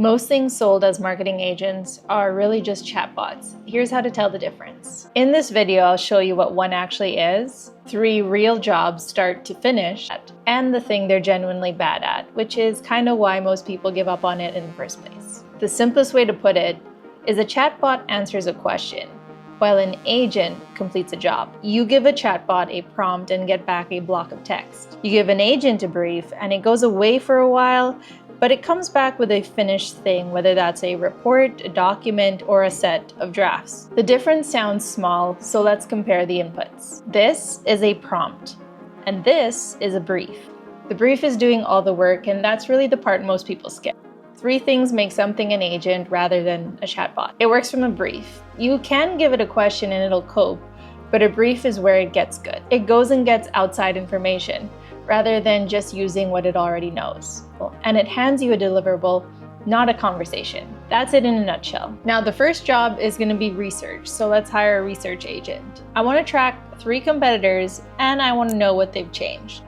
Most things sold as marketing agents are really just chatbots. Here's how to tell the difference. In this video, I'll show you what one actually is, 3 real jobs start to finish, and the thing they're genuinely bad at, which is kind of why most people give up on it in the first place. The simplest way to put it is a chatbot answers a question, while an agent completes a job. You give a chatbot a prompt and get back a block of text. You give an agent a brief and it goes away for a while, but it comes back with a finished thing, whether that's a report, a document, or a set of drafts. The difference sounds small, so let's compare the inputs. This is a prompt, and this is a brief. The brief is doing all the work, and that's really the part most people skip. 3 things make something an agent rather than a chatbot. It works from a brief. You can give it a question and it'll cope, but a brief is where it gets good. It goes and gets outside information, rather than just using what it already knows. And it hands you a deliverable, not a conversation. That's it in a nutshell. Now, the first job is going to be research, so let's hire a research agent. I want to track 3 competitors, and I want to know what they've changed.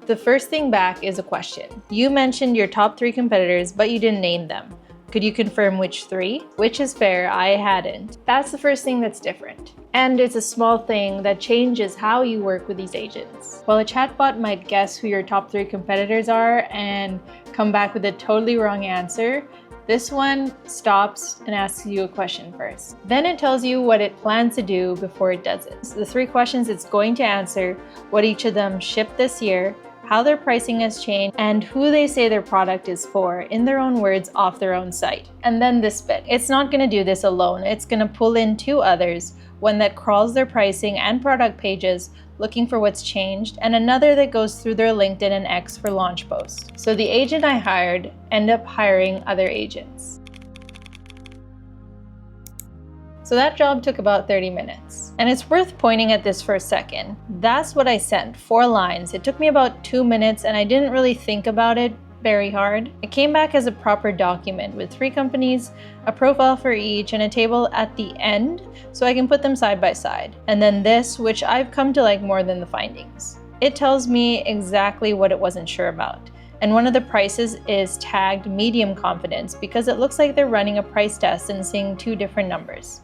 The first thing back is a question. You mentioned your top 3 competitors, but you didn't name them. Could you confirm which 3? Which is fair, I hadn't. That's the first thing that's different. And it's a small thing that changes how you work with these agents. While a chatbot might guess who your top 3 competitors are and come back with a totally wrong answer, this one stops and asks you a question first. Then it tells you what it plans to do before it does it. So the 3 questions it's going to answer, what each of them shipped this year, how their pricing has changed, and who they say their product is for, in their own words, off their own site. And then this bit. It's not going to do this alone. It's going to pull in 2 others, one that crawls their pricing and product pages, looking for what's changed, and another that goes through their LinkedIn and X for launch posts. So the agent I hired ended up hiring other agents. So that job took about 30 minutes. And it's worth pointing at this for a second. That's what I sent, 4 lines. It took me about 2 minutes and I didn't really think about it very hard. It came back as a proper document with 3 companies, a profile for each, and a table at the end so I can put them side by side. And then this, which I've come to like more than the findings. It tells me exactly what it wasn't sure about. And one of the prices is tagged medium confidence because it looks like they're running a price test and seeing 2 different numbers.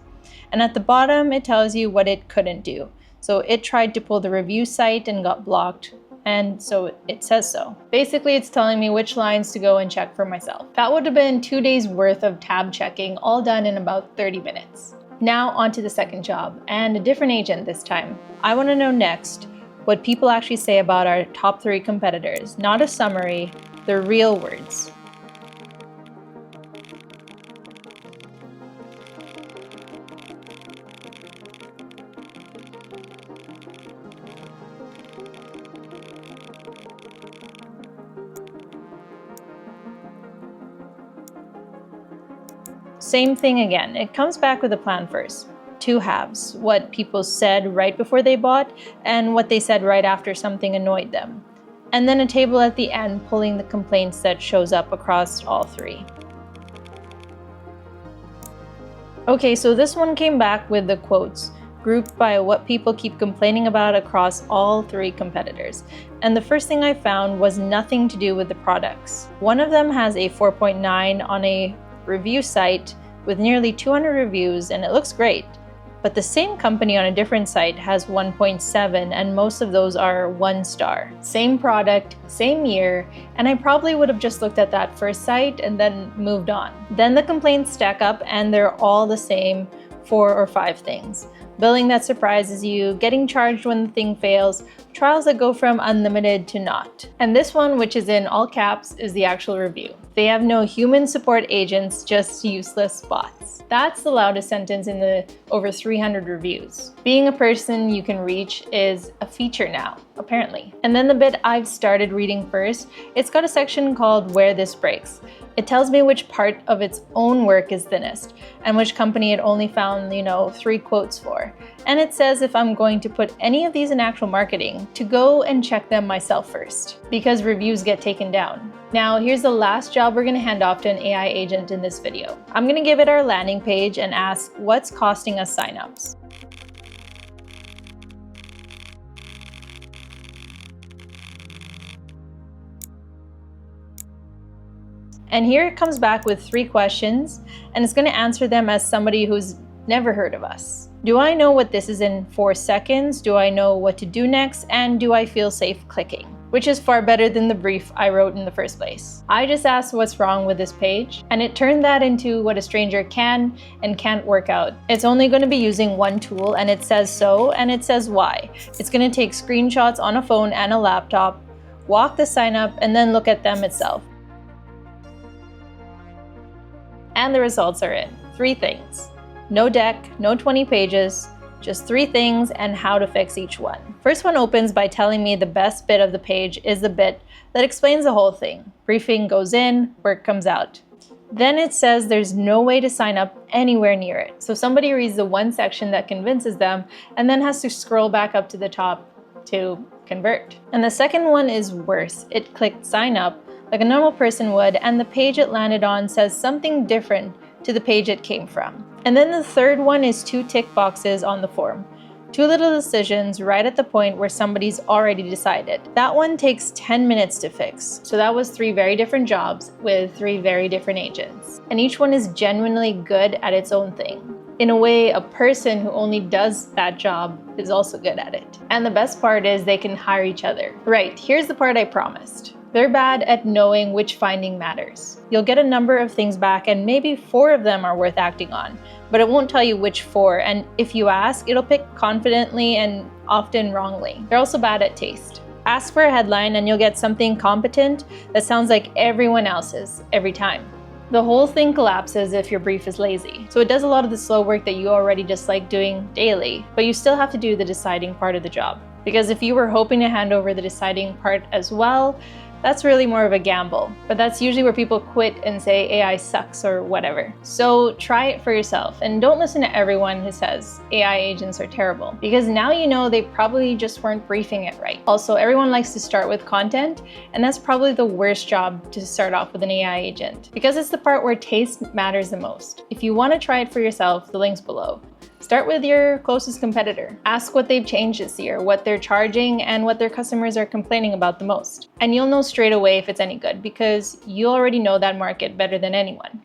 And at the bottom, it tells you what it couldn't do. So it tried to pull the review site and got blocked, and so it says so. Basically, it's telling me which lines to go and check for myself. That would have been 2 days worth of tab checking, all done in about 30 minutes. Now on to the second job, and a different agent this time. I want to know next what people actually say about our top 3 competitors, not a summary, the real words. Same thing again. It comes back with a plan first. 2 halves, what people said right before they bought and what they said right after something annoyed them. And then a table at the end pulling the complaints that shows up across all 3. Okay, so this one came back with the quotes, grouped by what people keep complaining about across all 3 competitors. And the first thing I found was nothing to do with the products. One of them has a 4.9 on a review site with nearly 200 reviews, and it looks great. But the same company on a different site has 1.7, and most of those are 1 star. Same product, same year, and I probably would have just looked at that first site and then moved on. Then the complaints stack up and they're all the same 4 or 5 things. Billing that surprises you, getting charged when the thing fails, trials that go from unlimited to not. And this one, which is in all caps, is the actual review. They have no human support agents, just useless bots. That's the loudest sentence in the over 300 reviews. Being a person you can reach is a feature now, apparently. And then the bit I've started reading first, it's got a section called Where This Breaks. It tells me which part of its own work is thinnest and which company it only found, 3 quotes for. And it says if I'm going to put any of these in actual marketing, to go and check them myself first, because reviews get taken down. Now, here's the last job we're going to hand off to an AI agent in this video. I'm going to give it our landing page and ask what's costing us signups. And here it comes back with 3 questions, and it's going to answer them as somebody who's never heard of us. Do I know what this is in 4 seconds? Do I know what to do next? And do I feel safe clicking? Which is far better than the brief I wrote in the first place. I just asked what's wrong with this page, and it turned that into what a stranger can and can't work out. It's only going to be using one tool, and it says so, and it says why. It's going to take screenshots on a phone and a laptop, walk the sign up, and then look at them itself. And the results are in. 3 things. No deck, no 20 pages, just 3 things and how to fix each one. First one opens by telling me the best bit of the page is the bit that explains the whole thing. Briefing goes in, work comes out. Then it says there's no way to sign up anywhere near it. So somebody reads the one section that convinces them and then has to scroll back up to the top to convert. And the second one is worse. It clicked sign up like a normal person would, and the page it landed on says something different to the page it came from. And then the third one is 2 tick boxes on the form. 2 little decisions right at the point where somebody's already decided. That one takes 10 minutes to fix. So that was 3 very different jobs with 3 very different agents. And each one is genuinely good at its own thing. In a way, a person who only does that job is also good at it. And the best part is they can hire each other. Right, here's the part I promised. They're bad at knowing which finding matters. You'll get a number of things back and maybe 4 of them are worth acting on, but it won't tell you which 4, and if you ask, it'll pick confidently and often wrongly. They're also bad at taste. Ask for a headline and you'll get something competent that sounds like everyone else's every time. The whole thing collapses if your brief is lazy. So it does a lot of the slow work that you already dislike doing daily, but you still have to do the deciding part of the job. Because if you were hoping to hand over the deciding part as well, that's really more of a gamble, but that's usually where people quit and say AI sucks or whatever. So try it for yourself and don't listen to everyone who says AI agents are terrible, because now you know they probably just weren't briefing it right. Also, everyone likes to start with content, and that's probably the worst job to start off with an AI agent, because it's the part where taste matters the most. If you want to try it for yourself, the link's below. Start with your closest competitor. Ask what they've changed this year, what they're charging, and what their customers are complaining about the most. And you'll know straight away if it's any good, because you already know that market better than anyone.